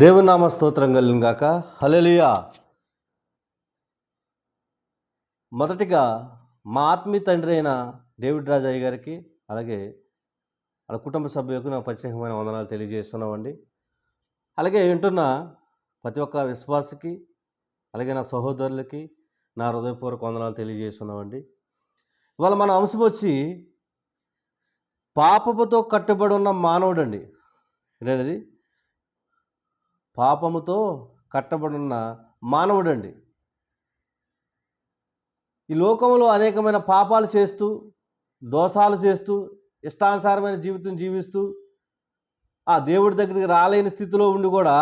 దేవుని నామ స్తోత్రం కలుగును గాక. హల్లెలూయా. మొదటిగా మా ఆత్మీయ తండ్రి అయిన డేవిడ్ రాజయ్య గారికి, అలాగే వాళ్ళ కుటుంబ సభ్యులకు నా ప్రత్యేకమైన వందనాలు తెలియజేస్తున్నామండి. అలాగే వింటున్న ప్రతి ఒక్క విశ్వాసికి, అలాగే నా సహోదరులకి నా హృదయపూర్వక వందనాలు తెలియజేస్తున్నామండి. ఇవాళ మన అంశం వచ్చి పాపముతో కట్టుబడి ఉన్న మానవుడండి. ఏంటది? పాపముతో కట్టబడున్న మానవుడండి. ఈ లోకంలో అనేకమైన పాపాలు చేస్తూ, దోషాలు చేస్తూ, ఇష్టానుసారమైన జీవితం జీవిస్తూ, ఆ దేవుడి దగ్గరికి రాలేని స్థితిలో ఉండి కూడా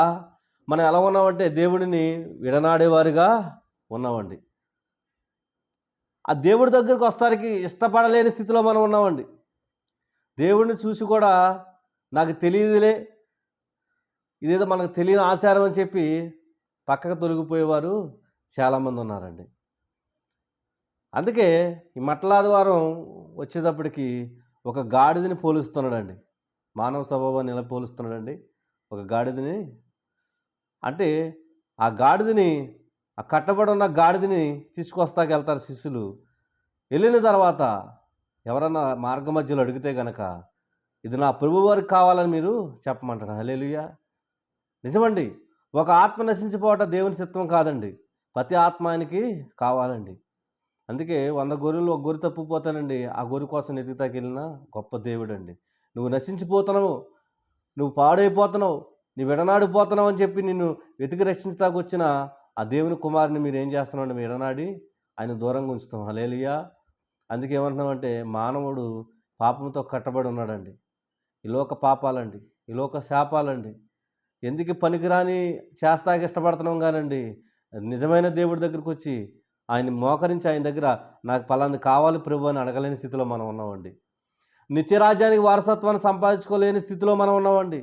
మనం ఎలా ఉన్నామంటే దేవుడిని విడనాడేవారుగా ఉన్నామండి. ఆ దేవుడి దగ్గరికి వస్తానికి ఇష్టపడలేని స్థితిలో మనం ఉన్నామండి. దేవుడిని చూసి కూడా నాకు తెలియదులే, ఇదేదో మనకు తెలియని ఆచారం అని చెప్పి పక్కకు తొలగిపోయేవారు చాలామంది ఉన్నారండి. అందుకే ఈ మట్టలాదివారం వచ్చేటప్పటికి ఒక గాడిదని పోలుస్తున్నాడండి. మానవ స్వభావాన్ని ఎలా పోలుస్తున్నాడండి? ఒక గాడిదని, అంటే ఆ గాడిదని, ఆ కట్టబడి ఉన్న గాడిదని తీసుకొస్తాకి వెళ్తారు శిష్యులు. వెళ్ళిన తర్వాత ఎవరన్నా మార్గ మధ్యలో అడిగితే గనక ఇది నా ప్రభు వారికి కావాలని మీరు చెప్పమంటారు. హల్లెలూయా. నిజమండి. ఒక ఆత్మ నశించిపోవటం దేవుని చిత్తం కాదండి. ప్రతి ఆత్మ ఆయనకి కావాలండి. అందుకే 100 గొర్రెలు ఒక గొర్రె తప్పిపోతానండి, ఆ గొర్రె కోసం వెతుకుతాకెళ్ళిన గొప్ప దేవుడండి. నువ్వు నశించిపోతున్నావు, నువ్వు పాడైపోతున్నావు, నువ్వు విడనాడిపోతున్నావు అని చెప్పి నిన్ను వెతికి రక్షించటాకొచ్చిన ఆ దేవుని కుమారుని మీరు ఏం చేస్తున్నామంటే విడనాడి ఆయన దూరంగా ఉంచుతాం. హల్లెలూయా. అందుకే ఏమంటున్నామంటే మానవుడు పాపంతో కట్టబడి ఉన్నాడండి. ఈ లోక పాపాలండి, ఈ లోక శాపాలండి, ఎందుకు పనికిరాని చేస్తాకి ఇష్టపడుతున్నాం కానండి, నిజమైన దేవుడి దగ్గరికి వచ్చి ఆయన మోకరించి ఆయన దగ్గర నాకు పలాంది కావాలి ప్రభు అని అడగలేని స్థితిలో మనం ఉన్నామండి. నిత్యరాజ్యానికి వారసత్వాన్ని సంపాదించుకోలేని స్థితిలో మనం ఉన్నామండి.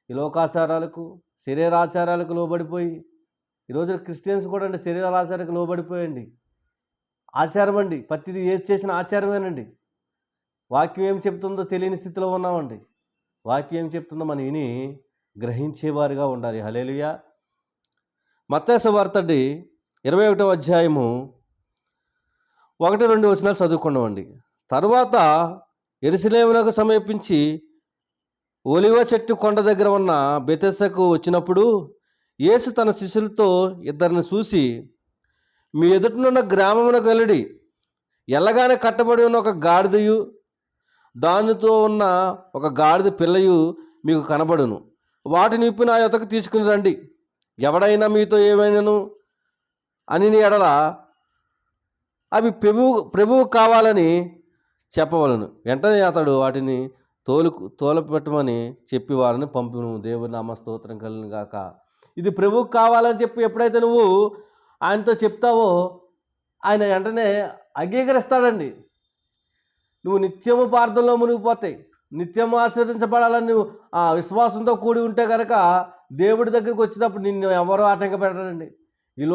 ఈ లోకాచారాలకు, శరీరాచారాలకు లోబడిపోయి, ఈరోజు క్రిస్టియన్స్ కూడా అండి శరీరాచారాలకు లోబడిపోయండి. ఆచారం అండి, ప్రతిదీ ఏది చేసిన ఆచారమేనండి. వాక్యం ఏం చెప్తుందో తెలియని స్థితిలో ఉన్నామండి. వాక్యం ఏం చెప్తుందో మనం విని గ్రహించేవారుగా ఉండాలి. హల్లెలూయా. మత్తయి సువార్త 21వ అధ్యాయము 1, 2 వచనాలు చదువుకున్నామండి. తరువాత యెరూషలేమునకు సమీపించి ఒలివ చెట్టు కొండ దగ్గర ఉన్న బెతెస్దాకు వచ్చినప్పుడు యేసు తన శిష్యులతో ఇద్దరిని చూసి, మీ ఎదుటనున్న గ్రామమునకు వెళ్ళుడి, ఎల్లగానే కట్టబడి ఉన్న ఒక గాడిదయు దానితో ఉన్న ఒక గాడిద పిల్లయు మీకు కనబడును. వాటిని విప్పి నా యొద్దకు తీసుకుని రండి. ఎవడైనా మీతో ఏమైనాను అని ఎడల అవి ప్రభువు కావాలని చెప్పవలను. వెంటనే అతడు వాటిని తోలపెట్టమని చెప్పి వారిని పంపును. దేవుని నామ స్తోత్రం కలుగును గాక. ఇది ప్రభువుకు కావాలని చెప్పి ఎప్పుడైతే నువ్వు ఆయనతో చెప్తావో ఆయన వెంటనే అంగీకరిస్తాడండి. నువ్వు నిత్యము ప్రార్థనలో మునిగిపోతాయి, నిత్యము ఆశీర్వదించబడాలని నువ్వు ఆ విశ్వాసంతో కూడి ఉంటే కనుక దేవుడి దగ్గరికి వచ్చినప్పుడు నిన్ను ఎవరో ఆటంక పెట్టడండి. ఈ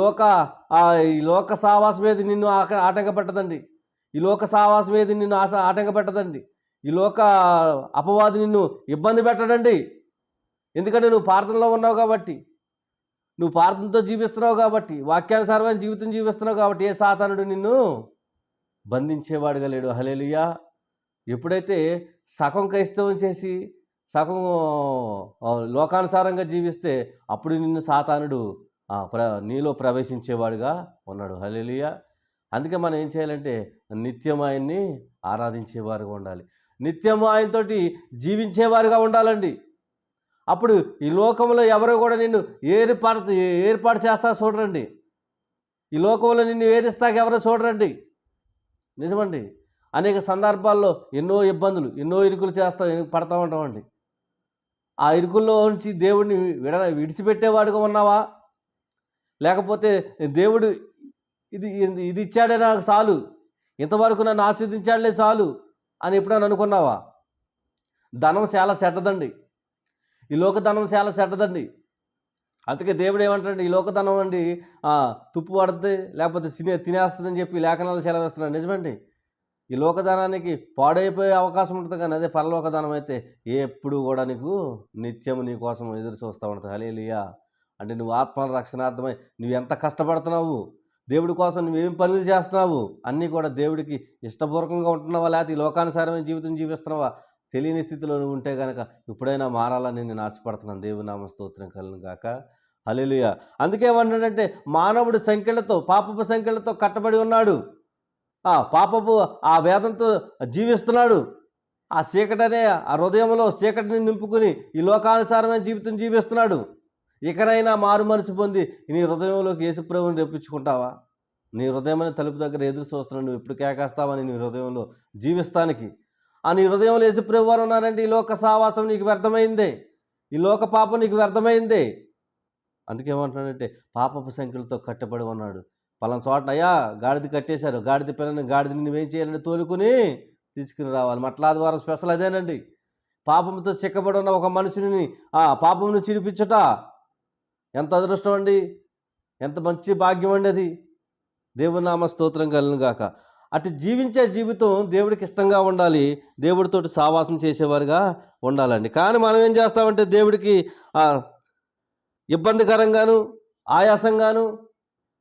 లోక సావాసం ఏది నిన్ను ఆటంక పెట్టదండి. ఈ లోక సావాసం ఏది నిన్ను ఆటంక పెట్టదండి. ఈ లోక అపవాది నిన్ను ఇబ్బంది పెట్టడండి. ఎందుకంటే నువ్వు ప్రార్థనలో ఉన్నావు కాబట్టి, నువ్వు ప్రార్థనతో జీవిస్తున్నావు కాబట్టి, వాక్యానుసారమైన జీవితం జీవిస్తున్నావు కాబట్టి ఏ సాతానుడు నిన్ను బంధించేవాడుగా లేడు. హల్లెలూయా. ఎప్పుడైతే సగం క్రైస్తవం చేసి సగం లోకానుసారంగా జీవిస్తే అప్పుడు నిన్ను సాతానుడు నీలో ప్రవేశించేవాడుగా ఉన్నాడు. హల్లెలూయా. అందుకే మనం ఏం చేయాలంటే నిత్యం ఆయన్ని ఆరాధించేవారుగా ఉండాలి, నిత్యము ఆయనతోటి జీవించేవారుగా ఉండాలండి. అప్పుడు ఈ లోకంలో ఎవరో కూడా నిన్ను ఏర్పాటు చేస్తా చూడరండి. ఈ లోకంలో నిన్ను వేధిస్తాక ఎవరో చూడరండి. నిజమండి. అనేక సందర్భాల్లో ఎన్నో ఇబ్బందులు, ఎన్నో ఇరుకులు పడతా ఉంటామండి. ఆ ఇరుకుల్లో నుంచి దేవుడిని విడిచిపెట్టేవాడుగా ఉన్నావా? లేకపోతే దేవుడు ఇది ఇది ఇచ్చాడే నాకు చాలు, ఇంతవరకు నన్ను ఆశీర్వదించాడులే చాలు అని ఎప్పుడైనా అనుకున్నావా? ధనం చాలా చెడ్డదండి. ఈ లోక ధనం చాలా చెడ్డదండి. అందుకే దేవుడు ఏమంటాడండి, ఈ లోకధనం అండి తుప్పు పడుతుంది, లేకపోతే తినేస్తుందని చెప్పి లేఖనాలు సెలవిస్తున్నాడు. నిజమండి. ఈ లోకదానానికి పాడైపోయే అవకాశం ఉంటుంది, కానీ అదే పరలోకదానం అయితే ఎప్పుడు కూడా నీకు నిత్యం నీ కోసం ఎదురు చూస్తూ ఉంటుంది. హల్లెలూయా. అంటే నువ్వు ఆత్మల రక్షణార్థమై నువ్వు ఎంత కష్టపడుతున్నావు, దేవుడి కోసం నువ్వేం పనులు చేస్తున్నావు, అన్నీ కూడా దేవుడికి ఇష్టపూర్వకంగా ఉంటున్నావా, లేకపోతే ఈ లోకానుసారమైన జీవితం జీవిస్తున్నావా, తెలియని స్థితిలో నువ్వు ఉంటే కనుక ఇప్పుడైనా మారాలని నేను ఆశపడుతున్నాను. దేవుని నామ స్తోత్రం కలుగును గాక. హల్లెలూయా. అందుకే ఏమన్నాడంటే, మానవుడు సంఖ్యలతో, పాపపు సంఖ్యలతో కట్టబడి ఉన్నాడు. పాపపు ఆ వేదంతో జీవిస్తున్నాడు. ఆ చీకటనే ఆ హృదయంలో చీకటిని నింపుకుని ఈ లోకానుసారమైన జీవితం జీవిస్తున్నాడు. ఇకనైనా మారు మనసు పొంది నీ హృదయంలోకి యేసుప్రభువుని రప్పించుకుంటావా? నీ హృదయమనే తలుపు దగ్గర ఎదురు చూస్తున్నాడు. నువ్వు ఎప్పుడు కేకేస్తావని నీ హృదయంలో జీవిస్తానికి. నీ హృదయంలో యేసుప్రభు వారు ఉన్నారంటే ఈ లోక సావాసం నీకు వ్యర్థమైందే, ఈ లోక పాపం నీకు వ్యర్థమైందే. అందుకేమంటున్నాడంటే, పాపపు సంఖ్యలతో కట్టబడి ఉన్నాడు. పలానా చోట అయ్యా గాడిద కట్టేశారు, గాడిద పిల్లని గాడిదని నువ్వేం చేయాలంటే తోలుకుని తీసుకుని రావాలి. మట్లాదివారం స్పెషల్ అదేనండి. పాపంతో చిక్కబడి ఉన్న ఒక మనుషుని పాపమును చిడిపించట ఎంత అదృష్టం అండి, ఎంత మంచి భాగ్యం అండి అది. దేవుని నామ స్తోత్రం కలుగును గాక. అటు జీవించే జీవితం దేవుడికి ఇష్టంగా ఉండాలి, దేవుడితోటి సావాసం చేసేవారుగా ఉండాలండి. కానీ మనం ఏం చేస్తామంటే దేవుడికి ఇబ్బందికరంగాను ఆయాసంగాను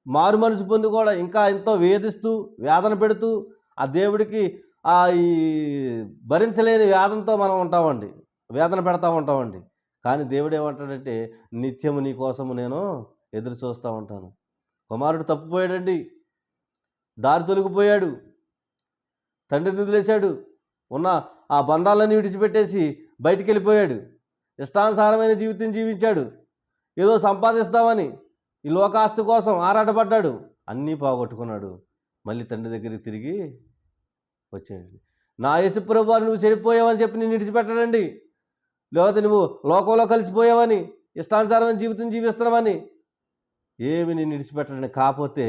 మారు మనసు పొంది కూడా ఇంకా ఎంతో వేధిస్తూ వేదన పెడుతూ ఆ దేవుడికి ఈ భరించలేని వేదనతో మనం ఉంటామండి, వేదన పెడతా ఉంటామండి. కానీ దేవుడు ఏమంటాడంటే, నిత్యము నీ కోసము నేను ఎదురు చూస్తూ ఉంటాను. కుమారుడు తప్పిపోయాడండి, దారి తొలగిపోయాడు, తండ్రిని వదిలేశాడు, ఉన్న ఆ బంధాలన్నీ విడిచిపెట్టేసి బయటికి వెళ్ళిపోయాడు, ఇష్టానుసారమైన జీవితం జీవించాడు, ఏదో సంపాదిస్తామని ఈ లోకాస్తి కోసం ఆరాటపడ్డాడు, అన్నీ పోగొట్టుకున్నాడు. మళ్ళీ తండ్రి దగ్గరికి తిరిగి వచ్చాడు. నా యేసుప్రభు వారు నువ్వు చెడిపోయావని చెప్పి నేను విడిచిపెట్టాడండి, లేకపోతే నువ్వు లోకంలో కలిసిపోయావని ఇష్టానుసారమైన జీవితం జీవిస్తున్నావని ఏమి నేను విడిచిపెట్టండి. కాకపోతే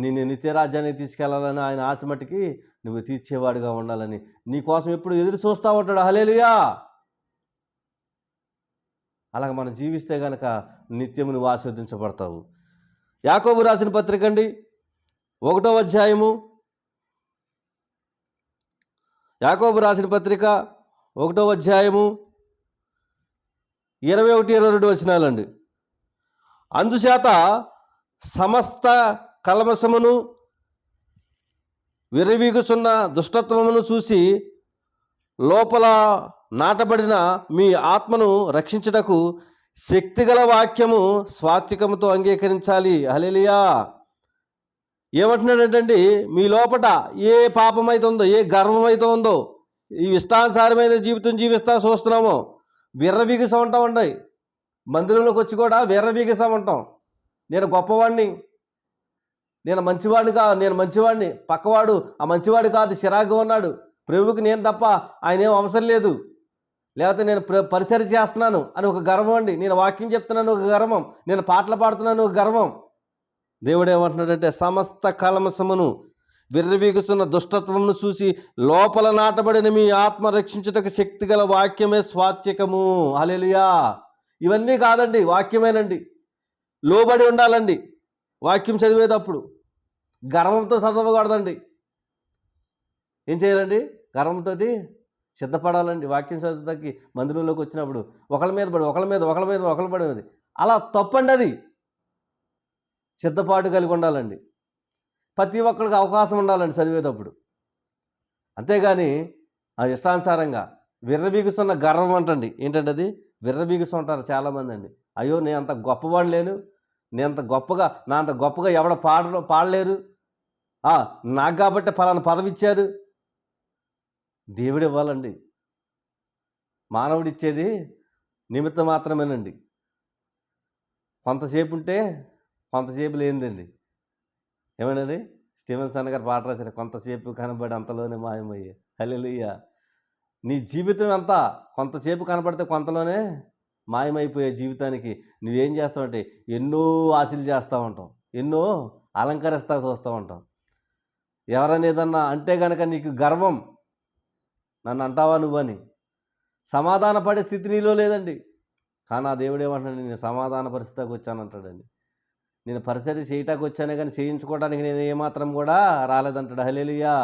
నేను నిత్యరాజ్యానికి తీసుకెళ్లాలని ఆయన ఆశ మట్టికి నువ్వు తీర్చేవాడుగా ఉండాలని నీ కోసం ఎప్పుడు ఎదురు చూస్తూ ఉంటాడు. హల్లెలూయా. అలాగ మనం జీవిస్తే గనక నిత్యము నువ్వు ఆశీర్వదించబడతావు. యాకోబు రాసిన పత్రిక అండి 1వ అధ్యాయము, యాకోబు రాసిన పత్రిక 1వ అధ్యాయము 21-22 వచనాలండి. అందుచేత సమస్త కల్మషమును విర్రవీగుచున్న దుష్టత్వమును చూసి లోపల నాటబడిన మీ ఆత్మను రక్షించుటకు శక్తిగల వాక్యము స్వాత్వికముతో అంగీకరించాలి. హల్లెలూయా. ఏమంటున్నాడంటే, మీ లోపట ఏ పాపమైతే ఉందో, ఏ గర్వం అయితే ఉందో, ఈ ఇష్టానుసారమైన జీవితం జీవిస్తా చూస్తున్నామో విర్రవీగిసా ఉంటామండి. మందిరంలోకి వచ్చి కూడా విర్రవీగిసా ఉంటాం. నేను గొప్పవాడిని, నేను మంచివాడిని, పక్కవాడు ఆ మంచివాడు కాదు, చిరాగ్గా ఉన్నాడు, ప్రభువుకి నేను తప్ప ఆయన ఏం అవసరం లేదు, లేకపోతే నేను పరిచర్య చేస్తున్నాను అని ఒక గర్వం అండి, నేను వాక్యం చెప్తున్నాను ఒక గర్వం, నేను పాటలు పాడుతున్నాను ఒక గర్వం. దేవుడు ఏమంటున్నాడంటే, సమస్త కల్మషమును విర్రవీగుతున్న దుష్టత్వమును చూసి లోపల నాటబడిన మీ ఆత్మ రక్షించుటకు శక్తిగల వాక్యమే స్వాత్వికము. హల్లెలూయా. ఇవన్నీ కాదండి, వాక్యమేనండి. లోబడి ఉండాలండి వాక్యం చదివేటప్పుడు. గర్వంతో చదవకూడదండి. ఏం చేయాలండి? గర్వంతో సిద్ధపడాలండి. వాక్యం చదువుతాకి మందిరంలోకి వచ్చినప్పుడు ఒకళ్ళ మీద పడేది అలా తప్పండి. అది సిద్ధపాటు కలిగి ఉండాలండి. ప్రతి ఒక్కరికి అవకాశం ఉండాలండి చదివేటప్పుడు. అంతేగాని ఆ ఇష్టానుసారంగా విర్రవీగుతున్న గర్వం అంటండి. ఏంటంటే అది విర్రవీగుతుంటారు చాలామంది అండి. అయ్యో నేను అంత గొప్పవాడు లేను, నా అంత గొప్పగా ఎవడ పాడలేరు, నాకు కాబట్టి ఫలానా పదవి ఇచ్చారు. దేవుడు ఇవ్వాలండి. మానవుడిచ్చేది నిమిత్తం మాత్రమేనండి. కొంతసేపు ఉంటే కొంతసేపు లేనిదండి. ఏమన్నది స్టీవెన్సన్ గారు పాట రాశారు, కొంతసేపు కనబడి అంతలోనే మాయమయ్యే. హల్లెలూయా. నీ జీవితం అంతా కొంతసేపు కనబడితే కొంతలోనే మాయమైపోయే జీవితానికి నువ్వేం చేస్తావంటే ఎన్నో ఆశలు చేస్తూ ఉంటాం, ఎన్నో అలంకరిస్తా చూస్తూ ఉంటాం. ఎవరైనా ఏదన్నా అంటే కనుక నీకు గర్వం, నన్ను అంటావా నువ్వని. సమాధాన పడే స్థితి నీలో లేదండి. కానీ ఆ దేవుడు ఏమంటాడు, నేను సమాధాన పరిస్థితికి వచ్చానంటాడండి. నేను పరిచర్య చేయటానికి వచ్చానే కానీ చేయించుకోవడానికి నేను ఏమాత్రం కూడా రాలేదంటాడు. హల్లెలూయా.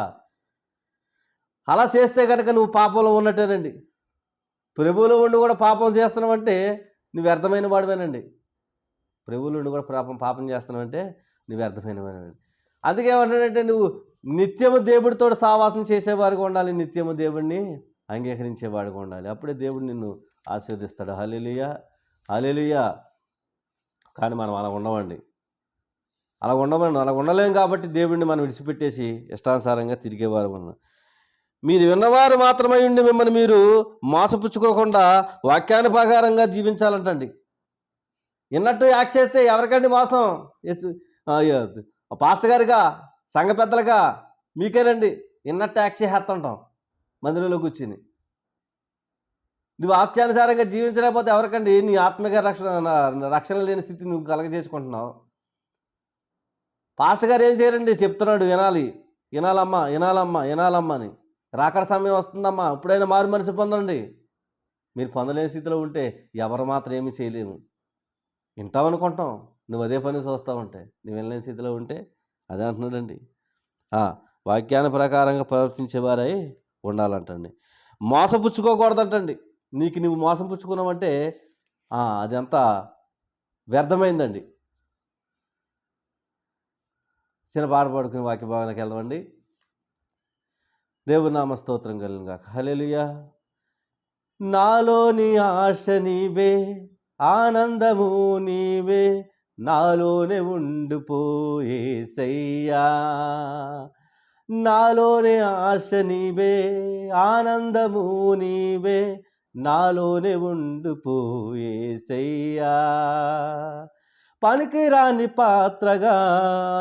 అలా చేస్తే కనుక నువ్వు పాపంలో ఉన్నట్టేనండి. ప్రభువులో ఉండి కూడా పాపం చేస్తున్నావంటే నువ్వు వ్యర్థమైన వాడివేనండి. ప్రభువులో ఉండి కూడా పాపం చేస్తున్నావంటే నువ్వు వ్యర్థమైన వాడివేనండి. అందుకే ఏమంటాడంటే, నువ్వు నిత్యము దేవుడితో సావాసం చేసేవారుగా ఉండాలి. నిత్యము దేవుడిని అంగీకరించేవాడుగా ఉండాలి. అప్పుడే దేవుడు నిన్ను ఆశీర్వదిస్తాడు. హల్లెలూయా, హల్లెలూయా. కానీ మనం అలా ఉండమండి. అలా ఉండలేం కాబట్టి దేవుడిని మనం విడిచిపెట్టేసి ఇష్టానుసారంగా తిరిగేవారు ఉన్నాం. మీరు విన్నవారు మాత్రమై ఉండి మిమ్మల్ని మీరు మోసపుచ్చుకోకుండా వాక్యాన్ని ప్రకారంగా జీవించాలంటండి. విన్నట్టు యాక్ట్ చేస్తే ఎవరికండి మోసం? పాస్టర్ గారిగా, సంఘ పెద్దలుగా మీకేనండి. విన్నట్టు యాక్ట్ చేసేస్తుంటాం మందిరంలో కూర్చుని. నువ్వు వాక్యానుసారంగా జీవించలేకపోతే ఎవరికండి? నీ ఆత్మీయ రక్షణ లేని స్థితి నువ్వు కలగజేసుకుంటున్నావు. పాస్టర్ గారు ఏం చేయరండి, చెప్తున్నాడు వినాలమ్మా అని. రాకడ సమయం వస్తుందమ్మా, ఇప్పుడైనా మారు మనసు పొందండి. మీరు పొందలేని స్థితిలో ఉంటే ఎవరు మాత్రం ఏమీ చేయలేము. వింటామనుకుంటాం, నువ్వు అదే పని చూస్తూ ఉంటే. నువ్వు వెళ్ళలేని స్థితిలో ఉంటే అదే అంటున్నాడండి. వాక్యాన్ని ప్రకారంగా ప్రవర్తించేవారై ఉండాలంటండి. మోసపుచ్చుకోకూడదంటండి. నువ్వు మోసం పుచ్చుకున్నావంటే అది అంతా వ్యర్థమైందండి. చిన్న పాట పాడుకుని వాక్య భావనకి వెళ్దామండి. దేవుని నామ స్తోత్రం కలుగును గాక. హల్లెలూయా. నాలోని ఆశ నీవే, ఆనందము నీవే, నాలోనే ఉండిపోయేసయ్యా. నాలోని ఆశ నీవే, ఆనందము నీవే, నాలోనే ఉండిపోయేసయ్యా. పనికిరాని పాత్రగా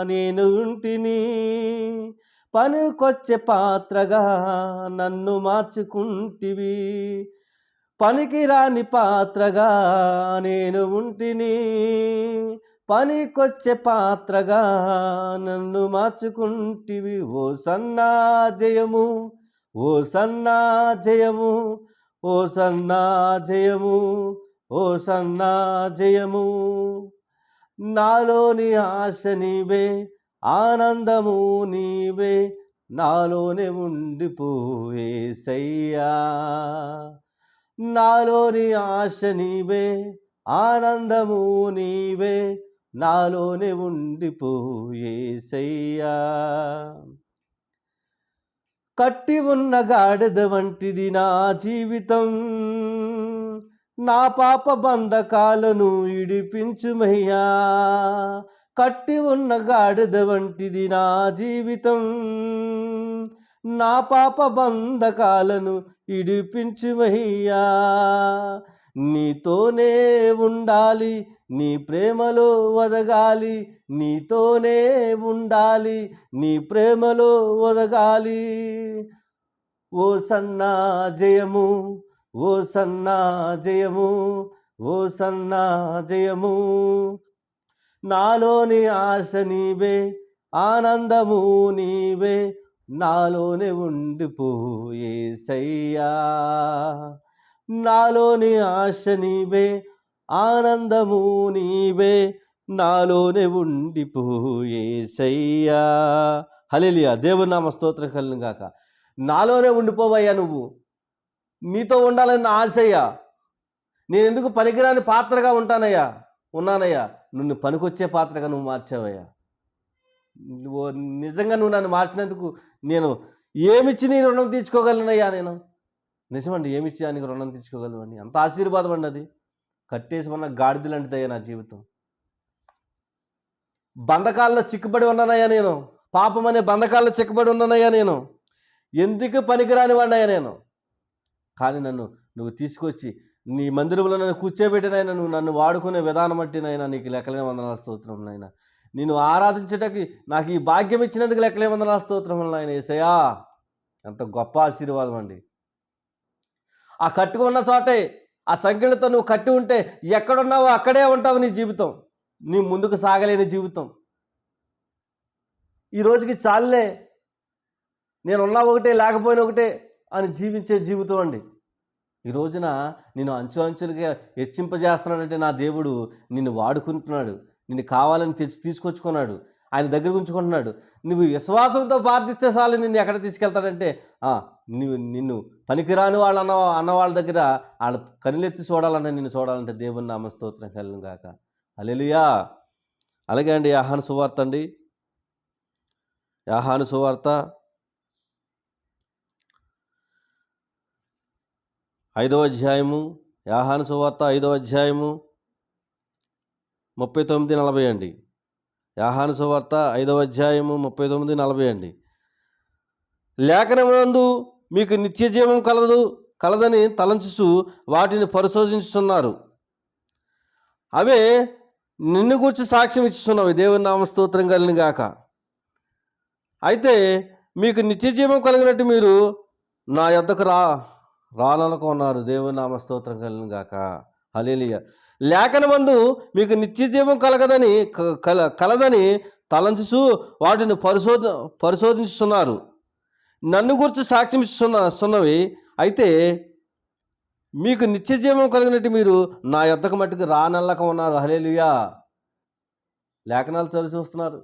నేను ఉంటిని, పనికొచ్చే పాత్రగా నన్ను మార్చుకుంటివి. పనికిరాని పాత్రగా నేను ఉంటిని, పనికొచ్చే పాత్రగా నన్ను మార్చుకుంటివి. ఓ సన్నా జయము, ఓ సన్నా జయము, ఓ సన్నా జయము, ఓ సన్నా జయము. నాలోని ఆశ నీవే, ఆనందము నీవే, నాలోనే ఉండిపోయేసయ్యా. నాలోని ఆశ నీవే, ఆనందము నీవే, నాలోనే ఉండిపోయేసయ్యా. కట్టి ఉన్న గాడిద వంటిది నా జీవితం, నా పాప బంధకాలను ఇడిపించుమయ్యా. కట్టి ఉన్న గాడిద వంటిది నా జీవితం, నా పాప బంధకాలను ఇడిపించుమయ్యా. నీతోనే ఉండాలి, నీ ప్రేమలో ఒదగాలి, నీతోనే ఉండాలి, నీ ప్రేమలో ఒదగాలి. ఓ సన్నా జయము, ఓ సన్నా జయము, ఓ సన్నా జయము. నాలోని ఆశ నీవే, ఆనందము నీవే, నాలోనే ఉండిపోయేసయ్యా. నాలోని ఆశ నీవే, ఆనందము నీవే, నాలోనే ఉండిపోయేసయ్యా. హల్లెలూయా. దేవుని నామ స్తోత్రం కలుగును గాక. నాలోనే ఉండిపోవయ్యా నువ్వు. నీతో ఉండాలని నా ఆశయ్యా. నేను ఎందుకు పనికిరాని పాత్రగా ఉన్నానయ్యా. నిన్ను పనికొచ్చే పాత్రగా నువ్వు మార్చావయ్యా. నిజంగా నువ్వు నన్ను మార్చినందుకు నేను ఏమిచ్చి నీ రుణం తీర్చుకోగలనయ్యా. నేను నిజమండి, ఏమిచ్చి నీకు రుణం తీర్చుకోగలను అండి. అంత ఆశీర్వాదం అండి అది. కట్టేసి ఉన్న గాడిద లాంటిదయ్యా నా జీవితం. బంధకాల్లో చిక్కుబడి ఉన్నానయ్యా నేను. పాపం అనే బంధకాల్లో చిక్కుబడి ఉన్నానయ్యా నేను. ఎందుకు పనికిరాని వాడినయ్యా నేను. కానీ నువ్వు తీసుకొచ్చి నీ మందిరంలో నన్ను కూర్చోబెట్టినైనా, నువ్వు నన్ను వాడుకునే విధానం బట్టినైనా నీకు లెక్కలే వందనాల స్తోత్రం నాయన. నిన్ను ఆరాధించడానికి నాకు ఈ భాగ్యం ఇచ్చినందుకు లెక్కలే వందనాల స్తోత్రం నాయన యేసయ్యా. ఎంత గొప్ప ఆశీర్వాదం అండి. ఆ కట్టుకున్న చోటే ఆ సంఖ్యలతో నువ్వు కట్టి ఉంటే ఎక్కడున్నావో అక్కడే ఉంటావు. నీ జీవితం, నీ ముందుకు సాగలేని జీవితం. ఈ రోజుకి చాలులే, నేనున్నా ఒకటే లేకపోయినా ఒకటే అని జీవించే జీవితం అండి. ఈ రోజున నేను అంచులుగా హెచ్చింపజేస్తున్నాడంటే నా దేవుడు నిన్ను వాడుకుంటున్నాడు. నిన్ను కావాలని తీసుకొచ్చుకున్నాడు. ఆయన దగ్గర ఉంచుకుంటున్నాడు. నువ్వు విశ్వాసంతో ప్రార్థిస్తే చాలు నిన్ను ఎక్కడ తీసుకెళ్తాడంటే నిన్ను పనికిరాని వాళ్ళు అన్న వాళ్ళ దగ్గర వాళ్ళు కనులెత్తి చూడాలంటే, నిన్ను చూడాలంటే దేవుని నామ స్తోత్రం కలుగును గాక. హల్లెలూయా. అలాగే అండి, యోహాను సువార్త అండి, యోహాను సువార్త 5వ అధ్యాయము, యోహాను సువార్త 5వ అధ్యాయము 39-40 అండి. యోహాను సువార్త 5వ అధ్యాయము 39-40 అండి. లేఖనమందు మీకు నిత్య జీవం కలదని తలంచుచు వాటిని పరిశోధించుతున్నారు. అవే నిన్ను గూర్చి సాక్ష్యం ఇచ్చుచున్నవి. దేవుని నామ స్తోత్రం కలుగును గాక. అయితే మీకు నిత్య జీవం కలిగినట్టు మీరు నా యొద్దకు రాననుకున్నారు. దేవుని నామ స్తోత్రం కలుగును గాక. హల్లెలూయా. లేఖనమందు మీకు నిత్య జీవం కలదని తలంచుచు వాటిని పరిశోధించుతున్నారు. నన్ను గురించి సాక్ష్యం ఇస్తున్నవి. అయితే మీకు నిత్య జీవం కలిగినట్టు మీరు నా యొద్దకు మట్టుకు రానల్లక ఉన్నారు. హల్లెలూయా. లేఖనాలు చదివి చూస్తున్నారు,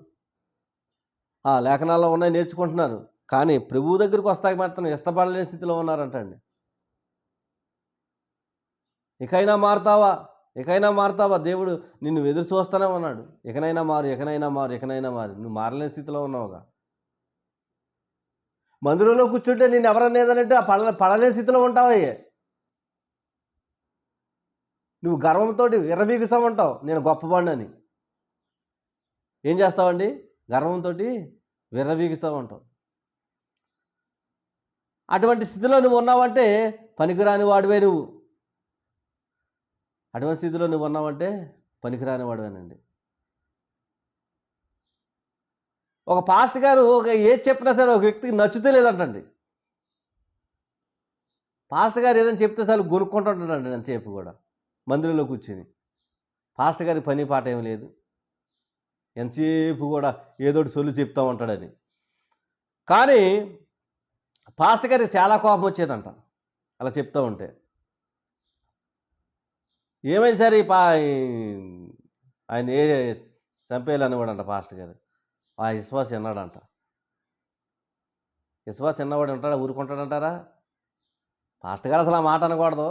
లేఖనాల్లో ఉన్నాయి నేర్చుకుంటున్నారు, కానీ ప్రభువు దగ్గరికి వస్తాకి మాత్రం ఇష్టపడలేని స్థితిలో ఉన్నారంటండి. ఇకైనా మారుతావా, దేవుడు నిన్ను ఎదురు చూస్తూనే ఉన్నాడు. ఇకనైనా మారు. నువ్వు మారలేని స్థితిలో ఉన్నావుగా. మందిరంలో కూర్చుంటే నేను ఎవరన్నా ఏదనంటే పడలేని స్థితిలో ఉంటావయ్యే. నువ్వు గర్వంతో విర్రవీగుతూ ఉంటావు, నేను గొప్పవాడిని. ఏం చేస్తావండి? గర్వంతో విర్రవీగుతూ ఉంటావు. అటువంటి స్థితిలో నువ్వు ఉన్నావంటే పనికిరాని వాడివే నువ్వు. అటువంటి స్థితిలో నువ్వు ఉన్నావంటే పనికిరాని వాడివేనండి. ఒక పాస్టర్ గారు ఏది చెప్పినా సరే ఒక వ్యక్తికి నచ్చుతే లేదంటండి. పాస్టర్ గారు ఏదైనా చెప్తే చాలు గొనుక్కుంటుంటాడండి ఎంతసేపు కూడా మందిరంలో కూర్చుని. పాస్టర్ గారికి పని పాట ఏమి లేదు, ఎంతసేపు కూడా ఏదోటి సొల్లు చెప్తా ఉంటాడని. కానీ పాస్టర్ గారికి చాలా కోపం వచ్చేదంట అలా చెప్తూ ఉంటే. ఏమైంది సరే ఆయన చంపేయాలనేవాడంట పాస్టర్ గారు. ఆ విశ్వాసం విన్నాడంట. విశ్వాసం విన్నవాడు ఉంటాడా, ఊరుకుంటాడంటారా? పాస్టర్ గారు అసలు ఆ మాట అనకూడదు.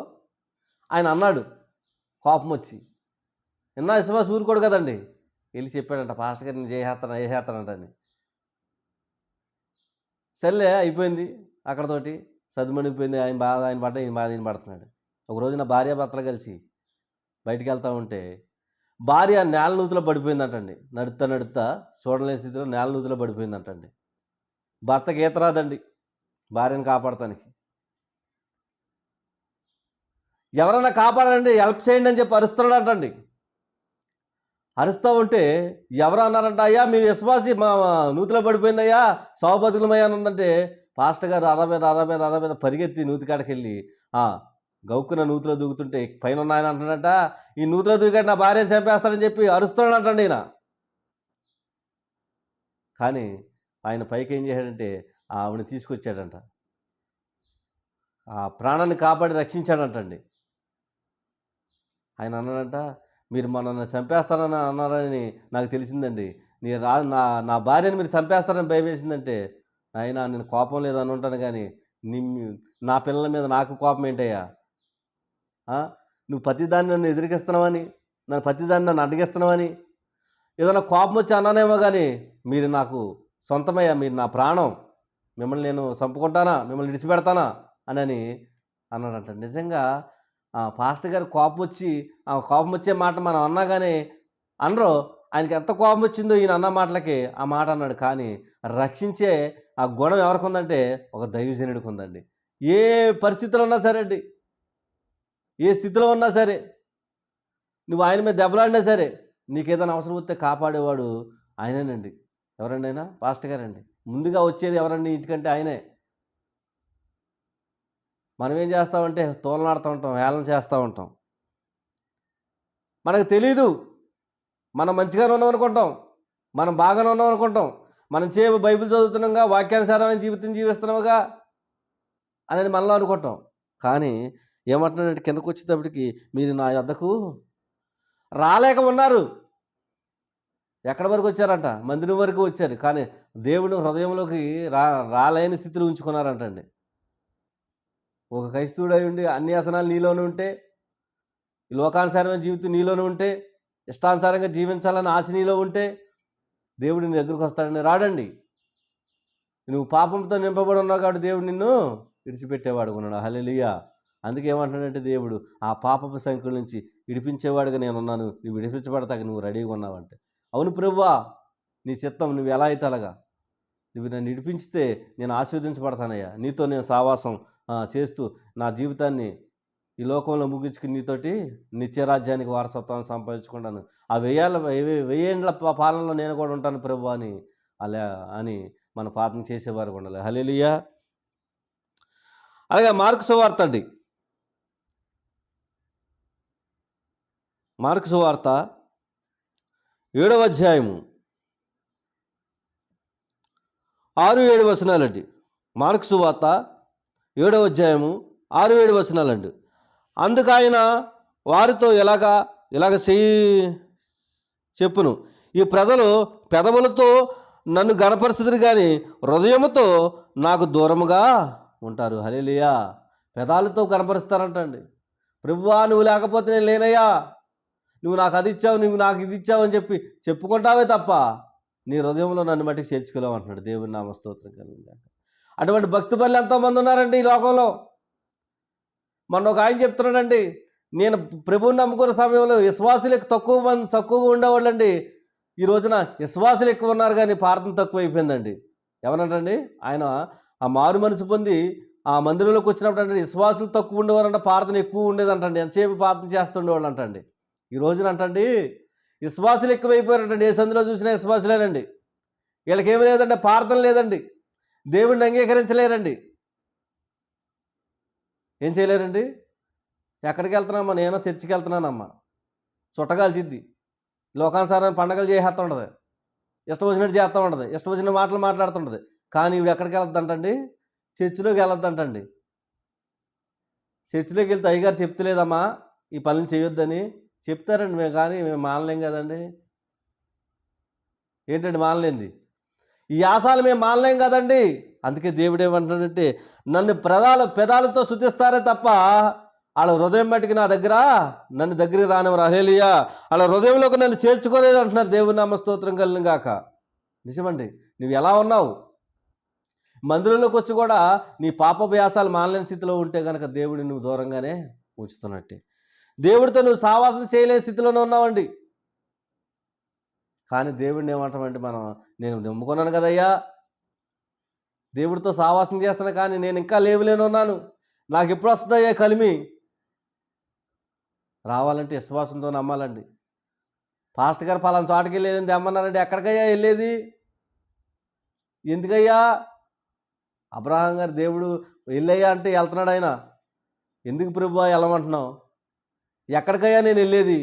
ఆయన అన్నాడు కోపం వచ్చి. విన్నా విశ్వాసం ఊరుకోడు కదండి. వెళ్ళి చెప్పాడంట పాస్టర్ గారు, నేను చేసేస్తానంట అని. సర్లే అయిపోయింది అక్కడతోటి, సద్దుమణిపోయింది. ఆయన బాధ ఆయన పడ్డ, ఈయన బాధ ఈయన పడుతున్నాడు. ఒక రోజున భార్యాభర్తలు కలిసి బయటికి వెళ్తూ ఉంటే భార్య నేల నూతిలో పడిపోయిందంటండి. నడుస్తా చూడలేని స్థితిలో నేల నూతిలో పడిపోయిందంటండి. భర్తకి ఈత రాదండి భార్యను కాపాడటానికి. ఎవరైనా కాపాడండి, హెల్ప్ చేయండి అని చెప్పి అరుస్తున్నాడంటండి. అరుస్తూ ఉంటే ఎవరు అన్నారంట, అయ్యా మీ విశ్వాసి మా నూతిలో పడిపోయిందయ్యా, సౌబతులమయ్యా అని ఉందంటే పాస్టర్ గారు అదా మీద పరిగెత్తి నూతి కాడికి వెళ్ళి గౌక్కున నూతిలో దూకుతుంటే పైన ఉన్నాయని అంటాడంట, ఈ నూతిలో దూకాడు నా భార్యను చంపేస్తాడని చెప్పి అరుస్తున్నాడంటండి ఈయన. కానీ ఆయన పైకి ఏం చేశాడంటే ఆవిడని తీసుకొచ్చాడంట, ఆ ప్రాణాన్ని కాపాడి రక్షించాడంటండి. ఆయన అన్నాడంట, మీరు మనల్ని చంపేస్తారని అన్నారని నాకు తెలిసిందండి. నా భార్యని మీరు చంపేస్తారని భయం వేసిందంటే, ఆయన నేను కోపం లేదని ఉంటాను, కానీ నా పిల్లల మీద నాకు కోపం ఏంటయ్యా? నువ్వు ప్రతిదాన్ని నన్ను ఎదిరికిస్తున్నావని, ప్రతిదాన్ని నన్ను అడ్డగిస్తున్నావని ఏదైనా కోపం వచ్చి అన్నానేమో, కానీ మీరు నాకు సొంతమయ్యా, మీరు నా ప్రాణం, మిమ్మల్ని నేను చంపుకుంటానా, మిమ్మల్ని విడిచిపెడతానా అని అన్నాడంట. నిజంగా పాస్టర్ గారు కోపం వచ్చే మాట మనం అన్నా కానీ అనరు. ఆయనకి ఎంత కోపం వచ్చిందో ఈయన అన్న మాటలకి ఆ మాట అన్నాడు. కానీ రక్షించే ఆ గుణం ఎవరికి ఉందంటే ఒక దైవజనుడికి ఉందండి. ఏ పరిస్థితిలో ఉన్నా సరే అండి, ఏ స్థితిలో ఉన్నా సరే, నువ్వు ఆయన మీద దెబ్బలాడినా సరే, నీకేదైనా అవసరం వస్తే కాపాడేవాడు ఆయనేనండి. ఎవరండి ఆయన? పాస్టర్ గారండి. ముందుగా వచ్చేది ఎవరండి ఇంటికంటే ఆయనే. మనం ఏం చేస్తామంటే తోలనాడుతూ ఉంటాం, హేళన చేస్తూ ఉంటాం. మనకు తెలీదు మనం మంచిగానే ఉన్నాం అనుకుంటాం, మనం బాగానే ఉన్నాం అనుకుంటాం, మనం బైబిల్ చదువుతున్నాంగా, వాక్యానుసారమైన జీవితం జీవిస్తున్నావుగా అనేది మనలో అనుకుంటాం. కానీ ఏమంటున్నాడంటే కిందకు వచ్చేటప్పటికి మీరు నా యొద్దకు రాలేక ఉన్నారు. ఎక్కడి వరకు వచ్చారంట? మందిరం వరకు వచ్చారు. కానీ దేవుని హృదయంలోకి రాలేని స్థితిలో ఉంచుకున్నారంటండి. ఒక క్రైస్తవుడై ఉండి అన్ని వ్యసనాలు నీలోనే ఉంటే, ఈ లోకానుసారమైన జీవితం నీలోనే ఉంటే, ఇష్టానుసారంగా జీవించాలని ఆశ నీలో ఉంటే, దేవుడు నీ దగ్గరికి వస్తాడని రాడండి. నువ్వు పాపంతో నింపబడి ఉన్నావు కాబట్టి దేవుడు నిన్ను విడిచిపెట్టేవాడు ఉన్నాడు. హల్లెలూయా! అందుకే ఏమంటున్నాడంటే దేవుడు, ఆ పాపపు సంఖ్యల నుంచి విడిపించేవాడుగా నేనున్నాను. నువ్వు విడిపించబడతాక నువ్వు రెడీగా ఉన్నావంటే, అవును ప్రభువా, నీ చిత్తం, నువ్వు ఎలా అయితే అలాగా. నువ్వు నన్ను విడిపించితే నేను ఆశీర్వదించబడతానయ్యా. నీతో నేను సావాసం చేస్తూ నా జీవితాన్ని ఈ లోకంలో ముగించుకుని నీతోటి నిత్యరాజ్యానికి వారసత్వాన్ని సంపాదించుకుంటాను. ఆ వెయ్యేండ్ల పాలనలో నేను కూడా ఉంటాను ప్రభువా అని అలా అని మన ప్రార్థన చేసేవారు ఉండాలి. హల్లెలూయా! అలాగే మార్కు సువార్త అండి. మార్కు సువార్త 7వ అధ్యాయము 6-7 వచనాలండి. మార్కు సువార్త 7వ అధ్యాయము 6-7 వచనాలండి. అందుకు ఆయన వారితో ఇలాగ చెప్పును, ఈ ప్రజలు పెదవులతో నన్ను గనపరుచుదురు కానీ హృదయముతో నాకు దూరముగా ఉంటారు. హల్లెలూయా! పెదాలతో కనపరుస్తారంటండి. ప్రభువా, నువ్వు లేకపోతే నేను లేనయ్యా, నువ్వు నాకు అది ఇచ్చావు, నువ్వు నాకు ఇది ఇచ్చావు అని చెప్పుకుంటావే తప్ప నీ హృదయంలో నన్ను మట్టికి చేర్చుకోలేవు అంటున్నాడు. దేవుని నామ స్తోత్రం కలుగుగాక. అటువంటి భక్తి పనులు ఎంతోమంది ఉన్నారండి ఈ లోకంలో. మొన్న ఒక ఆయన చెప్తున్నాడండి, నేను ప్రభువుని నమ్ముకున్న సమయంలో విశ్వాసులు తక్కువ ఉండేవాళ్ళండి. ఈ రోజున విశ్వాసులు ఎక్కువ ఉన్నారు కానీ ప్రార్థన తక్కువ అయిపోయిందండి. ఎవరంటండి? ఆయన ఆ మారు మనసు పొంది ఆ మందిరంలోకి వచ్చినప్పుడు అంటే విశ్వాసులు తక్కువ ఉండేవారంట, ప్రార్థన ఎక్కువ ఉండేదంటండి. ఎంతసేపు ప్రార్థన చేస్తుండేవాళ్ళు అంటండి. ఈ రోజున అంటండి విశ్వాసులు ఎక్కువైపోయారంటండి. ఏ సందులో చూసినా విశ్వాసులేనండి. వీళ్ళకేమీ లేదండి, ప్రార్థన లేదండి, దేవుడిని అంగీకరించలేరండి. ఏం చేయలేరండి? ఎక్కడికి వెళ్తున్నామ్మా? నేను చర్చికి వెళ్తున్నానమ్మా. చుట్టగాల్చిద్ది. లోకానుసారమైన పండగలు చేసేస్తుండదు, ఇష్టం వచ్చినట్టు చేస్తూ ఉండదు, ఇష్టం వచ్చిన మాటలు మాట్లాడుతుండదు. కానీ ఇవి ఎక్కడికి వెళ్తుందంటండి? చర్చిలోకి వెళ్ళొద్దంటండి. చర్చిలోకి వెళ్తే అయ్యగారు చెప్తలేదమ్మా ఈ పనులు చేయొద్దని చెప్తారండి. మేము మానలేం కదండి. ఏంటండి మానలేంది? ఈ యాసాలు మేము మానలేం కదండి. అందుకే దేవుడు ఏమంటున్నాడంటే, నన్ను పెదాలతో స్తుతిస్తారే తప్ప వాళ్ళ హృదయం మట్టికి నా దగ్గర నన్ను దగ్గరికి రానివ్వరు. హల్లెలూయా! వాళ్ళ హృదయంలోకి నన్ను చేర్చుకోలేదు అంటున్నారు. దేవుని నామ స్తోత్రం కలుగును గాక. నిజమండి. నువ్వు ఎలా ఉన్నావు? మందిరంలోకి వచ్చి కూడా నీ పాపభ్యాసాలు మానలేని స్థితిలో ఉంటే కనుక దేవుడిని నువ్వు దూరంగానే ఉంచుతున్నట్టే. దేవుడితో నువ్వు సావాసం చేయలేని స్థితిలోనే ఉన్నావండి. కానీ దేవుడిని ఏమంటామంటే మనం, నేను నమ్ముకున్నాను కదయ్యా, దేవుడితో సావాసం చేస్తాను కానీ నేను ఇంకా లేవులేనున్నాను, నాకు ఎప్పుడు వస్తుందయ్యా కలిమి. రావాలంటే విశ్వాసంతో నమ్మాలండి. పాస్టర్ గారు పలానా చోటకి వెళ్ళేది తెమ్మన్నారంటే ఎక్కడికయ్యా వెళ్ళేది? ఎందుకయ్యా? అబ్రహాం గారు దేవుడు వెళ్ళయ్యా అంటే వెళ్తున్నాడు ఆయన. ఎందుకు ప్రభువా వెళ్ళమంటున్నావు? ఎక్కడికయ్యా నేను వెళ్ళేది?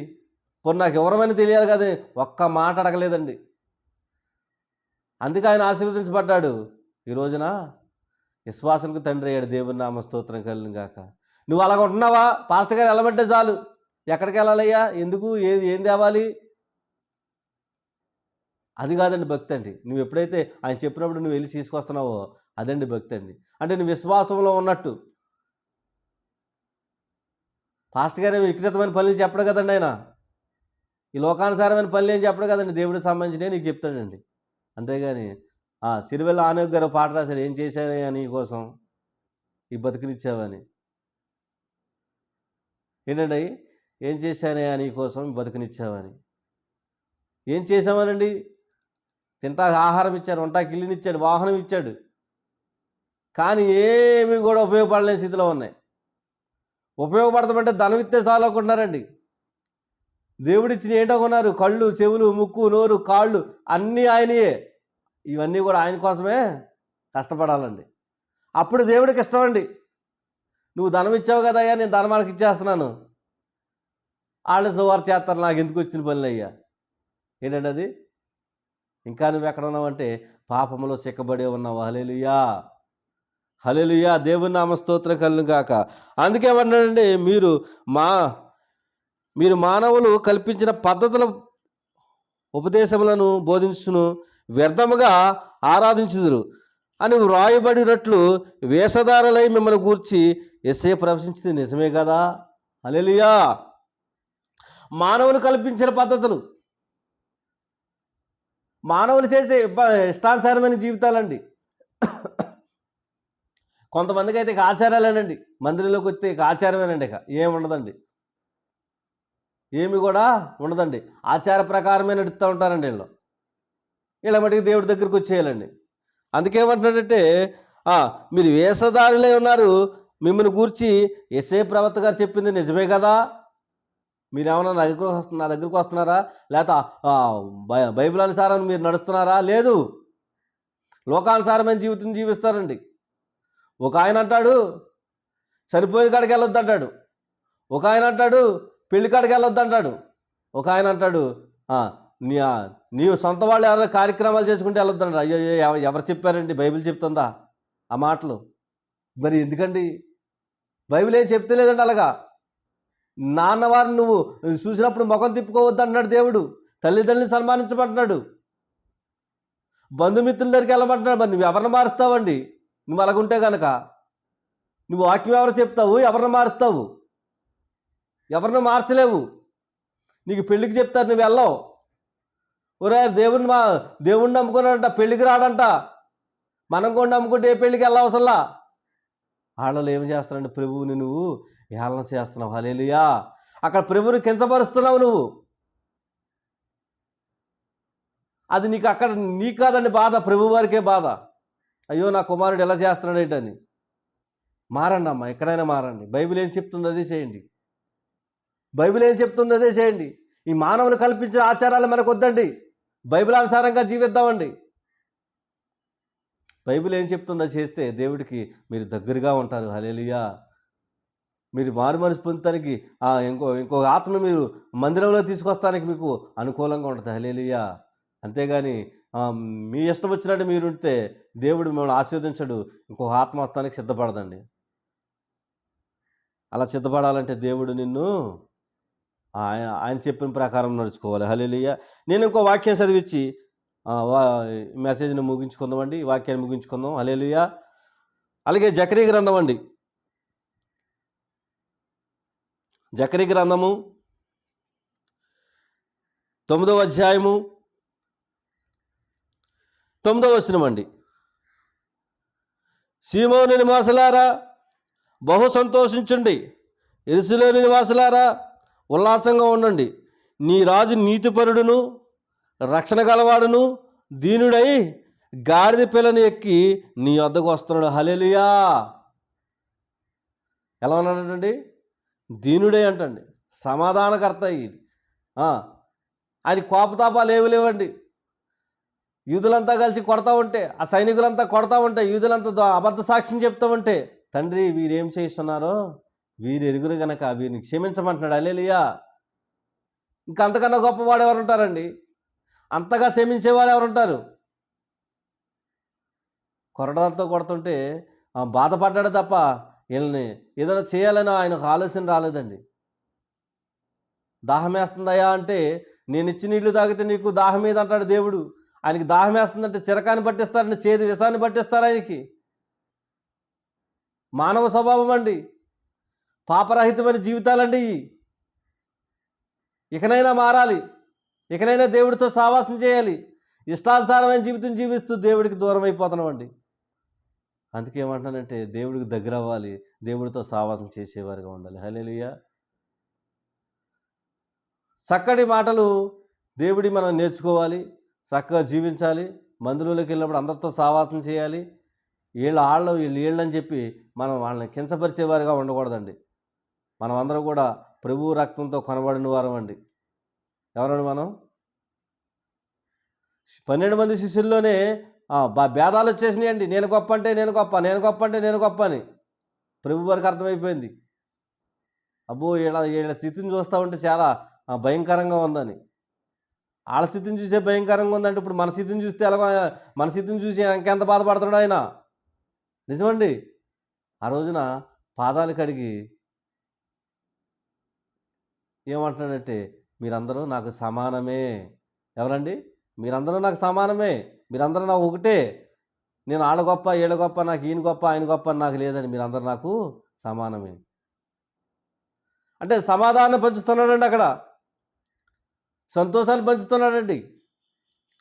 పోనీ నాకు ఎవరమైనా తెలియాలి కదా. ఒక్క మాట అడగలేదండి. అందుకే ఆయన ఆశీర్వదించబడ్డాడు. ఈ రోజున విశ్వాసులకు తండ్రి అయ్యాడు. దేవుని నామ స్తోత్రం కలుగును గాక. నువ్వు అలాగ ఉంటున్నావా? పాస్టర్ గారు వెళ్ళమంటే చాలు, ఎక్కడికి వెళ్ళాలయ్యా, ఎందుకు, ఏం తేవాలి? అది కాదండి భక్తి అండి. నువ్వు ఎప్పుడైతే ఆయన చెప్పినప్పుడు నువ్వు వెళ్ళి తీసుకొస్తున్నావో అదండి భక్తి అండి. అంటే నువ్వు విశ్వాసంలో ఉన్నట్టు. పాస్టర్ గారు వికృతమైన పనులు చెప్పడు కదండి ఆయన. ఈ లోకానుసారమైన పనులు ఏం చెప్పడు కదండి. దేవుడికి సంబంధించినవి నీకు చెప్తాడండి. అంతేగాని సిరివెల్ల ఆనోక్ గారు పాట రాశారు, ఏం చేశారయ్యా నీ కోసం ఈ బతుకునిచ్చావని. ఏంటండి? ఏం చేశానయ్యా నీ కోసం బతుకునిచ్చావని. ఏం చేసామనండి? తింటాకు ఆహారం ఇచ్చాడు, వంటాకి ఇల్లునిచ్చాడు, వాహనం ఇచ్చాడు, కానీ ఏమీ కూడా ఉపయోగపడలేని స్థితిలో ఉన్నాయి. ఉపయోగపడతామంటే ధనం ఇస్తే చాలు అనుకుంటున్నారండి. దేవుడిచ్చిన ఏంటో కొన్నారు, కళ్ళు, చెవులు, ముక్కు, నోరు, కాళ్ళు అన్నీ ఆయనయే. ఇవన్నీ కూడా ఆయన కోసమే కష్టపడాలండి. అప్పుడు దేవుడికి ఇష్టం అండి. నువ్వు ధనం ఇచ్చావు కదయ్యా, నేను ధనం వాళ్ళకి ఇచ్చేస్తున్నాను, వాళ్ళు సువార్త చేస్తారు, నాకు ఎందుకు వచ్చిన పనులు అయ్యా. ఏంటండి అది? ఇంకా నువ్వు ఎక్కడ ఉన్నావంటే పాపములో చిక్కబడే ఉన్నావు. హల్లెలూయా, హల్లెలూయా. దేవుని నామ స్తోత్రం కలుగును గాక. అందుకేమన్నాడండి, మీరు మానవులు కల్పించిన ఉపదేశములను బోధించును, వ్యర్థముగా ఆరాధించుదురు అని వ్రాయబడినట్లు వేషధారులై మిమ్మల్ని గూర్చి యెషయా ప్రవచించింది నిజమే కదా. హల్లెలూయా. మానవులు కల్పించిన పద్ధతులు, మానవులు చేసే ఇష్టానుసారమైన జీవితాలండి. కొంతమందికి అయితే ఇక ఆచారాలేనండి. మందిరంలోకి వస్తే ఇక ఆచారమేనండి, ఇక ఏమి ఉండదండి, ఏమి కూడా ఉండదండి. ఆచార ప్రకారమే నడుస్తూ ఉంటారండి వీళ్ళు. వీళ్ళ మటుకు దేవుడి దగ్గరికి వచ్చేయాలండి. అందుకేమంటున్నాడంటే మీరు వేషధారులై ఉన్నారు, మిమ్మల్ని గూర్చి యెషయా ప్రవక్త గారు చెప్పింది నిజమే కదా. మీరేమన్నా నా దగ్గరికి వస్తున్నారా, లేకపోతే బైబిల్ అనుసారం మీరు నడుస్తున్నారా? లేదు, లోకానుసారమైన జీవితం జీవిస్తారండి. ఒక ఆయన అంటాడు చనిపోయిన కాడికి వెళ్ళొద్దు అంటాడు, ఒక ఆయన అంటాడు పెళ్లి కాడికి వెళ్ళొద్దు అంటాడు, ఒక ఆయన అంటాడు నీవు సొంత వాళ్ళు ఎవరైనా కార్యక్రమాలు చేసుకుంటే వెళ్ళొద్దు అంటాడు. అయ్యో, ఎవరు చెప్పారండి? బైబిల్ చెప్తుందా ఆ మాటలు? మరి ఎందుకండి? బైబిల్ ఏం చెప్తే లేదండి అలాగా. నాన్నవారిని నువ్వు చూసినప్పుడు ముఖం తిప్పుకోవద్దు అంటున్నాడు దేవుడు. తల్లిదండ్రులను సన్మానించమంటున్నాడు. బంధుమిత్రుల దగ్గరికి వెళ్ళమంటున్నాడు. మరి నువ్వు ఎవరిని మారుస్తావండి? నువ్వు అలాగుంటే కనుక నువ్వు వాక్యం ఎవరు చెప్తావు? ఎవరిని మారుస్తావు? ఎవరిని మార్చలేవు. నీకు పెళ్ళికి చెప్తారు, నువ్వు వెళ్ళవు. ఒరే దేవుణ్ణి నమ్ముకున్నాడంట, పెళ్ళికి రాడంట. మనం కూడా నమ్ముకుంటే ఏ పెళ్ళికి వెళ్ళవసల్లా. వాళ్ళు ఏమి చేస్తారంటే ప్రభువుని నువ్వు హేళన చేస్తున్నావు. హల్లెలూయా. అక్కడ ప్రభువుని కించపరుస్తున్నావు నువ్వు. అది నీకు కాదండి బాధ, ప్రభు వారికే బాధ. అయ్యో, నా కుమారుడు ఎలా చేస్తున్నాడు ఏంటని. మారండి అమ్మా, ఎక్కడైనా మారండి. బైబిల్ ఏం చెప్తుంది అదే చేయండి. బైబిల్ ఏం చెప్తుంది అదే చేయండి. ఈ మానవులు కల్పించిన ఆచారాలు మనకు వద్దండి. బైబిల్ అనుసారంగా జీవిద్దామండి. బైబిల్ ఏం చెప్తుందో చేస్తే దేవుడికి మీరు దగ్గరగా ఉంటారు. హల్లెలూయా. మీరు మారు మనసు పొందటానికి ఇంకో ఆత్మను మీరు మందిరంలో తీసుకొస్తానికి మీకు అనుకూలంగా ఉంటుంది. హల్లెలూయా. అంతేగాని మీ ఇష్టం వచ్చినట్టు మీరుంటే దేవుడు మిమ్మల్ని ఆశీర్వదించడు. ఇంకొక ఆత్మ వస్తానికి సిద్ధపడదండి. అలా సిద్ధపడాలంటే దేవుడు నిన్ను ఆయన చెప్పిన ప్రకారం నడుచుకోవాలి. హల్లెలూయా. నేను ఇంకో వాక్యం చదివించి మెసేజ్ని ముగించుకుందామండి. ఈ వాక్యాన్ని ముగించుకుందాం. హల్లెలూయా. అలాగే జకరీ గ్రంథం అండి. జకరీ గ్రంథము 9వ అధ్యాయము 9వ వచనం అండి. సీమోను నివాసులారా బహు సంతోషించండి, యెరూషలేము నివాసులారా ఉల్లాసంగా ఉండండి. నీ రాజు నీతిపరుడును రక్షణ గలవాడును దీనుడై గాడిద పిల్లని ఎక్కి నీ వద్దకు వస్తున్నాడు. హల్లెలూయా. ఎలా ఉన్నాడంటండి? దీనుడే అంటండి, సమాధానకర్త. ఆయన కోపతాపాలు ఏమి లేవండి. యూదులంతా కలిసి కొడతా ఉంటే, ఆ సైనికులంతా కొడతా ఉంటే, యూదులంతా అబద్ధ సాక్ష్యం చెప్తూ ఉంటే, తండ్రి వీరేం చేస్తున్నారో వీరు ఎరుగురు గనక వీరిని క్షమించమంటున్నాడు. హల్లెలూయా. ఇంకా అంతకన్నా గొప్పవాడు ఎవరు ఉంటారండి? అంతగా క్షమించేవాడు ఎవరుంటారు? కొరడాలతో కొడుతుంటే బాధపడ్డాడు తప్ప వీళ్ళని ఏదైనా చేయాలని ఆయనకు ఆలోచన రాలేదండి. దాహం వేస్తుందయ్యా అంటే, నేను ఇచ్చి నీళ్లు తాగితే నీకు దాహం మీద అంటాడు దేవుడు. ఆయనకి దాహం వేస్తుందంటే చిరకాన్ని పట్టిస్తారని, చేదు విషాన్ని పట్టిస్తారు ఆయనకి. మానవ స్వభావం అండి, పాపరహితమైన జీవితాలండి. ఇకనైనా మారాలి, ఇకనైనా దేవుడితో సావాసం చేయాలి. ఇష్టానుసారమైన జీవితం జీవిస్తూ దేవుడికి దూరం అయిపోతున్నామండి. అందుకే ఏమంటానంటే దేవుడికి దగ్గర అవ్వాలి, దేవుడితో సావాసం చేసేవారుగా ఉండాలి. హల్లెలూయా. చక్కటి మాటలు దేవుడి మనం నేర్చుకోవాలి, చక్కగా జీవించాలి. మందిరంలోకి వెళ్ళినప్పుడు అందరితో సావాసం చేయాలి. వీళ్ళని చెప్పి మనం వాళ్ళని కించపరిచేవారుగా ఉండకూడదండి. మనం అందరం కూడా ప్రభువు రక్తంతో కొనబడిన వారం అండి. ఎవరండి మనం? 12 మంది శిష్యుల్లోనే భేదాలు వచ్చేసినాయండి. నేను గొప్ప అంటే నేను గొప్ప, నేను గొప్ప అంటే నేను గొప్ప అని ప్రభు వారికి అర్థమైపోయింది. అబ్బో, వీళ్ళ స్థితిని చూస్తూ ఉంటే చాలా భయంకరంగా ఉందని. వాళ్ళ స్థితిని చూసే భయంకరంగా ఉందంటే ఇప్పుడు మన స్థితిని చూస్తే మన స్థితిని చూసి ఇంకెంత బాధపడుతున్నాడు ఆయన. నిజమండి. ఆ రోజున పాదాలు కడిగి ఏమంటున్నాడంటే, మీరందరూ నాకు సమానమే, ఎవరండి? మీరందరూ నాకు సమానమే. మీరందరూ నాకు ఒకటే. నేను ఆళ్ళ గొప్ప, ఈళ్ళ గొప్ప, నాకు ఈయన గొప్ప, ఆయన గొప్ప అని నాకు లేదండి. మీరందరూ నాకు సమానమే. అంటే సమాధానం పంచుతున్నాడండి అక్కడ. సంతోషాన్ని పంచుతున్నాడండి.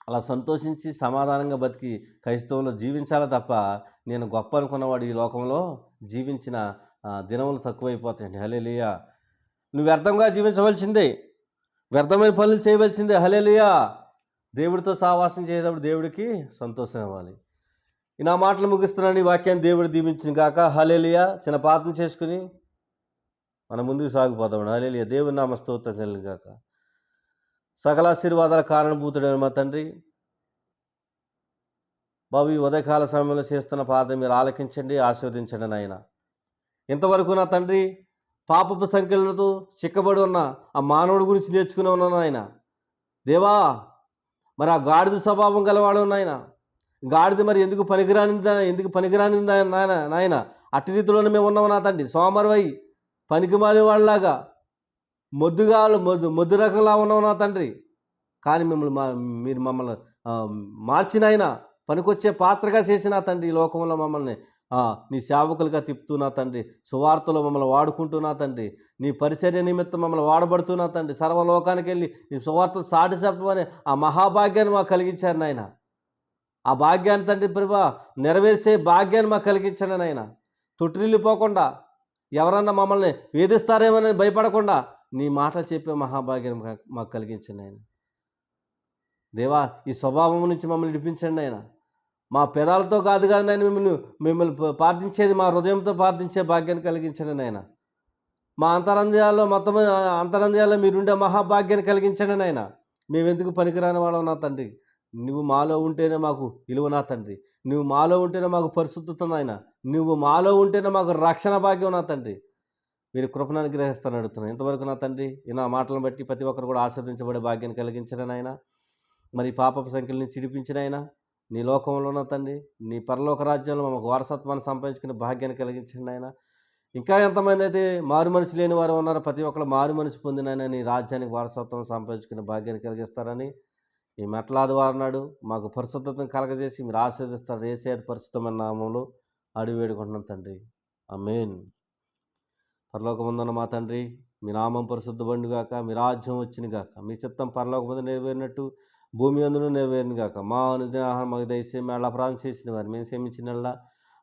అలా సంతోషించి సమాధానంగా బతికి క్రైస్తవులు జీవించాలి తప్ప, నేను గొప్ప అనుకున్నవాడు ఈ లోకంలో జీవించిన దినములు తక్కువైపోతాయండి. హల్లెలూయా! నువ్వు వ్యర్థంగా జీవించవలసిందే. వ్యర్థమైన పనులు చేయవలసిందే. హల్లెలూయా! దేవుడితో సహవాసం చేసేటప్పుడు దేవుడికి సంతోషం ఇవ్వాలి. నా మాటలు ముగిస్తున్నాను. ఈ వాక్యాన్ని దేవుడు దీవించును గాక. హల్లెలూయా! చిన్న ప్రార్థన చేసుకుని మనం ముందుకు సాగిపోదాం. హల్లెలూయా! దేవుని నామ స్తోత్రం కలుగును గాక. సకల ఆశీర్వాదాల కారణభూతుడైన మా తండ్రి, బాబు ఈ ఉదయకాల సమయంలో చేస్తున్న ప్రార్థన మీరు ఆలకించండి, ఆశీర్వదించండి నాయన. ఇంతవరకు నా తండ్రి పాపపు సంఖ్యలతో చిక్కబడి ఉన్న ఆ మానవుడి గురించి నేర్చుకుని ఉన్నాను నాయన. దేవా, మరి ఆ గాడిద స్వభావం గలవాడు నాయన. గాడిద మరి ఎందుకు పనికిరాని నాయన. అట్టి రీతిలోనే మేము ఉన్నాము నా తండ్రి. సోమరువై పనికిమాలిన వాళ్ళలాగా మొద్దు రకంలా ఉన్నావు నా తండ్రి. కానీ మీరు మమ్మల్ని మార్చిన ఆయన పనికొచ్చే పాత్రగా చేసిన తండ్రి. ఈ లోకంలో మమ్మల్ని నీ సేవకులుగా తిప్పుతున్నా తండ్రి. సువార్తలో మమ్మల్ని వాడుకుంటున్నా తండ్రి. నీ పరిచర్య నిమిత్తం మమ్మల్ని వాడబడుతున్నా తండ్రి. సర్వలోకానికి వెళ్ళి నీ సువార్త సాటి చెప్పమని ఆ మహాభాగ్యాన్ని మాకు కలిగించారు నాయన. ఆ భాగ్యాన్ని తండ్రి ప్రభా నెరవేర్చే భాగ్యాన్ని మాకు కలిగించండి నాయన. తొట్టిల్లిపోకుండా ఎవరన్నా మమ్మల్ని వేధిస్తారేమని భయపడకుండా నీ మాటలు చెప్పే భాగ్యం మాకు కలిగించండి ఆయన. దేవా, ఈ స్వభావం నుంచి మమ్మల్ని విడిపించండి ఆయన. మా పెదాలతో కాదు నాయన మిమ్మల్ని ప్రార్థించేది మా హృదయంతో ప్రార్థించే భాగ్యాన్ని కలిగించండి నాయన. మా అంతరంధ్యాల్లో మీరుండే మహాభాగ్యాన్ని కలిగించండి నాయన. మేమెందుకు పనికిరాని వాళ్ళం నా తండ్రి. నువ్వు మాలో ఉంటేనే మాకు విలువ నా తండ్రి. నువ్వు మాలో ఉంటేనే మాకు పరిశుద్ధత నాయన. నువ్వు మాలో ఉంటేనే మాకు రక్షణ భాగ్యం నా తండ్రి. మీరు కృపను అనుగ్రహిస్తారని అడుగుతున్నాను. ఇంతవరకు నా తండ్రి నా మాటలను బట్టి ప్రతి ఒక్కరు కూడా ఆస్వాదించబడే భాగ్యాన్ని కలిగించిన నాయన. మరి పాపపు సంఖ్యల నుంచి విడిపించిన ఆయన నీ లోకంలో ఉన్న తండ్రి, నీ పరలోక రాజ్యంలో మాకు వారసత్వాన్ని సంపాదించుకునే భాగ్యాన్ని కలిగించండి ఆయన. ఇంకా ఎంతమంది అయితే మారు మనసు లేని వారు ఉన్నారో ప్రతి ఒక్కరు మారు మనసు పొందినైనా నీ రాజ్యానికి వారసత్వం సంపాదించుకునే భాగ్యాన్ని కలిగిస్తారని ఈ మెట్లాది వారు నాడు మాకు పరిశుద్ధతను కలగజేసి మీరు ఆశీర్వదిస్తారు. యేసయ్య పరిశుద్ధమైన నామంలో అడిగి వేడుకుంటున్నాం తండ్రి. ఆమేన్. పరలోకమందున్న మా తండ్రి, మీ నామం పరిశుద్ధపడునుగాక, మీ రాజ్యం వచ్చునుగాక, మీ చిత్తం పరలోకమందు నెరవేరినట్టు భూమి అందును నెరవేరునుగాక. మా అనుదిన ఆహారం మాకు దయచేసి అపరాధం చేసిన వారు మేము క్షమించినల్లా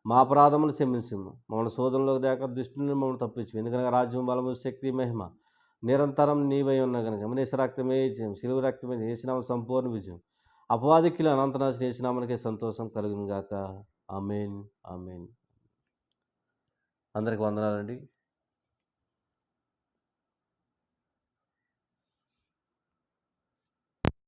మా అపరాధములు క్షమించము. మమ్మల్ని శోధనలోకి దాకా దృష్టి నుండి మమ్మల్ని తప్పించు. ఎందుకనగా రాజ్యం, బలము, శక్తి, మహిమ నిరంతరం నీవై ఉన్న కనుక మనిషి రక్తమే జయం, శిలువ రక్తమే చేసినాము సంపూర్ణ విజయం. అపవాదికులు అనంతనాశ చేసినామనికే సంతోషం కలుగునుగాక. ఆమేన్. ఆమేన్. అందరికి వందనాలండి.